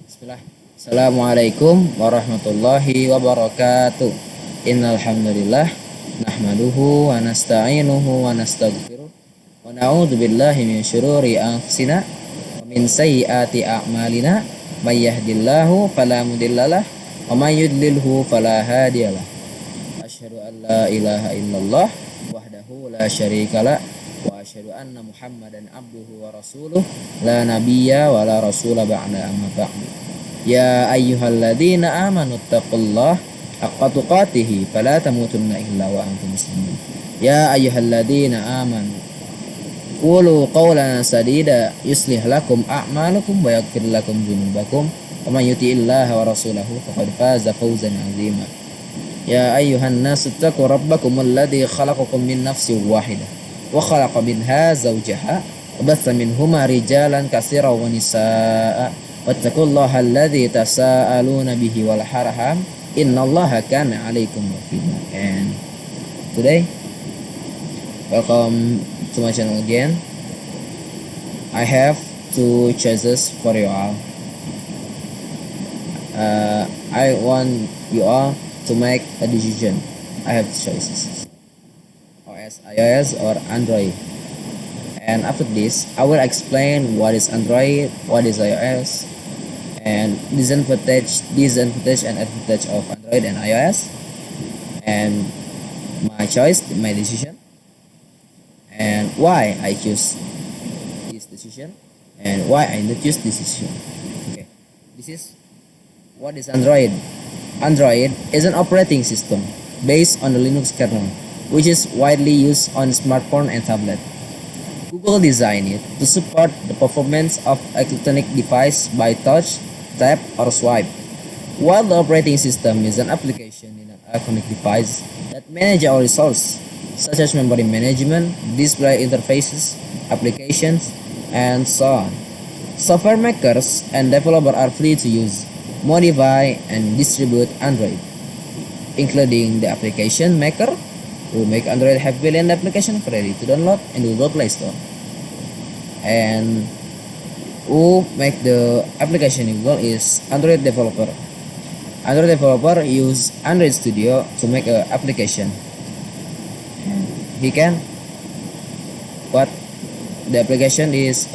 Bismillah. Assalamualaikum warahmatullahi wabarakatuh. Innal hamdalillah nahmaduhu wa nasta'inuhu wa nastaghfiruh wa na'udzu billahi min syururi anfusina wa min sayyiati a'malina may yahdihillahu fala mudhillalah wa may yudlilhu fala hadiyalah. Asyhadu an la ilaha illallah wahdahu la syarikalah wa asyhadu anna Muhammadan abduhu wa rasuluh la nabiyya wa la rasula ba'da amma ba'du. Ya ayyuhalladzina amanu taqullaha haqqa tuqatih fala tamutunna illa wa antum muslimun. Ya ayyuhalladzina amanu qulu qawlan sadida yuslih lakum a'malakum wa yaghfir lakum dzunubakum wa may yuti'illaha wa rasulahu faqad faza fawzan 'azima. Ya ayyuhan nasu taqu rabbakum alladzi khalaqakum min nafsin wahidah wa khalaqa minha zawjaha wa batha minhuma rijalan katsiran wa nisaa'a wattaqullaha alladzi tasaaluna bihi wal arham innallaha kana 'alaikum raqiba. And today, welcome to my channel again. I have two choices for you all. I want you all to make a decision. I have two choices: OS iOS or Android. And after this, I will explain what is Android, what is iOS, and disadvantage and advantage of Android and iOS, and my choice, my decision, and why I choose this decision, and why I not choose this decision. Okay, this is what is Android. Android is an operating system based on the Linux kernel, which is widely used on smartphone and tablet. Google designed it to support the performance of electronic device by touch, tap, or swipe. While the operating system is an application in an electronic device that manages our resources, such as memory management, display interfaces, applications, and so on. Software makers and developers are free to use, modify, and distribute Android, including the application maker, who make Android have billion application ready to download in the Google Play Store, and who make the application in Google is Android developer. Android developer use Android Studio to make an application. He can, but the application is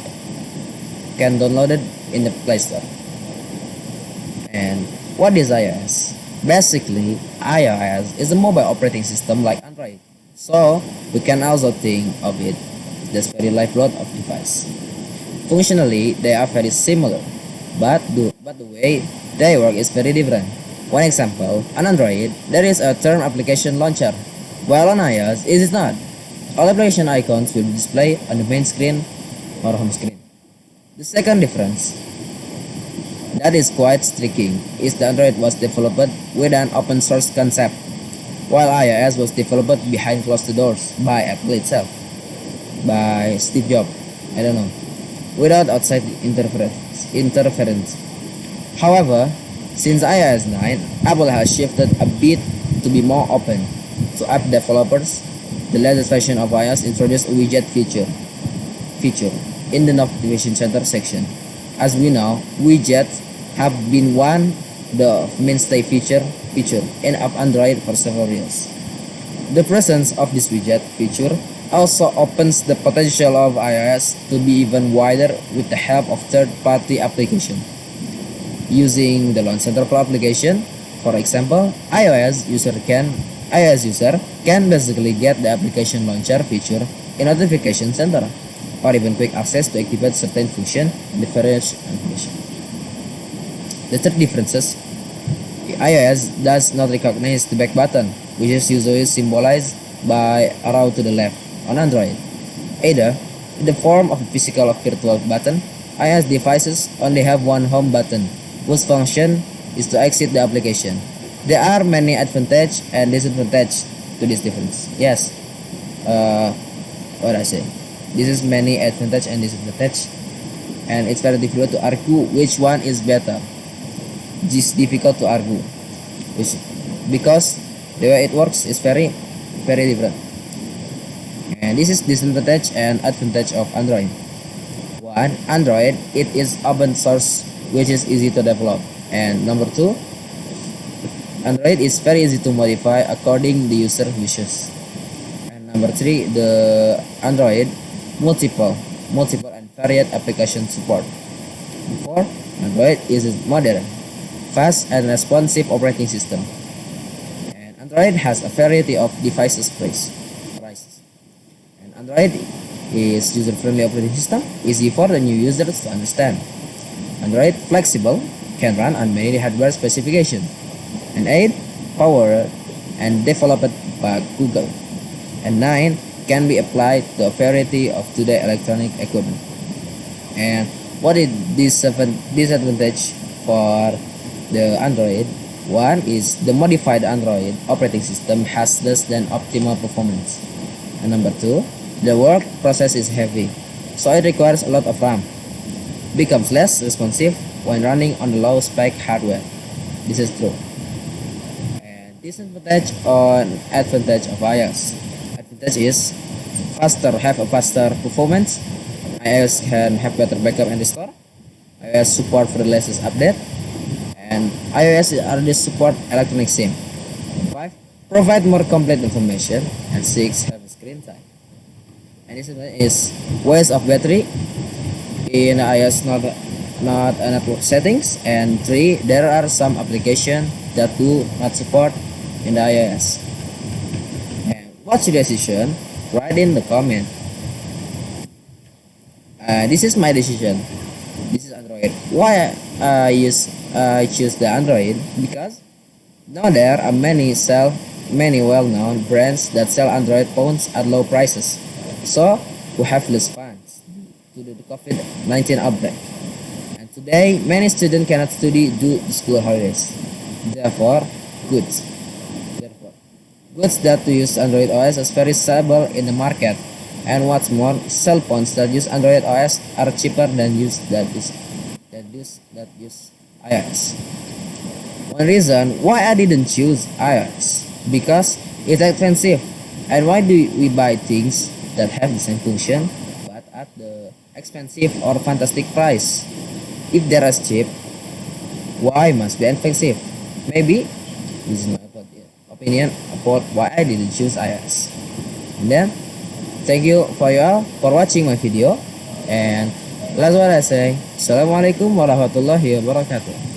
can download it in the Play Store. And what is iOS? Basically, iOS is a mobile operating system like Android, so we can also think of it as very lifeblood of device. Functionally, they are very similar, but the way they work is very different. One example, on Android, there is a term application launcher, while on iOS, it is not. All application icons will be displayed on the main screen or home screen. The second difference that is quite striking is that Android was developed with an open source concept, while iOS was developed behind closed doors by Apple itself, by Steve Jobs, I don't know, without outside interference. However, since iOS 9, Apple has shifted a bit to be more open to app developers. The latest version of iOS introduced a widget feature in the notification center section. As we know, widgets have been one the mainstay feature in Android for several years. The presence of this widget feature also opens the potential of iOS to be even wider with the help of third-party application. Using the Launch Center for application, for example, iOS user can basically get the application launcher feature in Notification Center, or even quick access to activate certain function in the various application. The third differences, iOS does not recognize the back button, which is usually symbolized by arrow to the left on Android, either in the form of a physical or virtual button. iOS devices only have one home button, whose function is to exit the application. There are many advantages and disadvantages to this difference. Yes, what I say. This is many advantage and disadvantage, and it's very difficult to argue which one is better. It's difficult to argue, because the way it works is very different. And this is disadvantage and advantage of Android. One, Android, it is open source which is easy to develop. And number two, Android is very easy to modify according the user wishes. And number three, the Android multiple and varied application support. Four, Android is a modern, fast and responsive operating system. And Android has a variety of devices prices. And Android is user-friendly operating system, easy for the new users to understand. Android flexible, can run on many hardware specifications. And 8, powered and developed by Google. And 9, can be applied to a variety of today's electronic equipment. And what is disadvantage for the Android? One is the modified Android operating system has less than optimal performance. And number two, the work process is heavy, so it requires a lot of RAM. Becomes less responsive when running on the low spec hardware. This is true. And disadvantage or advantage of iOS. Advantage is have a faster performance. iOS can have better backup and restore. iOS support for the latest update. And iOS already support electronic SIM. 5, provide more complete information. And 6, have a screen time. And this is waste of battery in iOS, not a network settings. And 3, there are some applications that do not support in the iOS. And what's your decision? Write in the comment. This is my decision. This is Android. Why I choose the Android? Because now there are many well-known brands that sell Android phones at low prices. So we have less funds to do the COVID-19 outbreak. And today many students cannot study due to school holidays. Therefore, goods that use Android OS is very stable in the market. And what's more, cell phones that use Android OS are cheaper than use iOS. One reason why I didn't choose iOS, because it's expensive. And why do we buy things that have the same function but at the expensive or fantastic price? If they are cheap, why must be expensive? Maybe this is my opinion about why I didn't choose iOS. And then thank you for you all for watching my video, and last what I say, Assalamualaikum warahmatullahi wabarakatuh.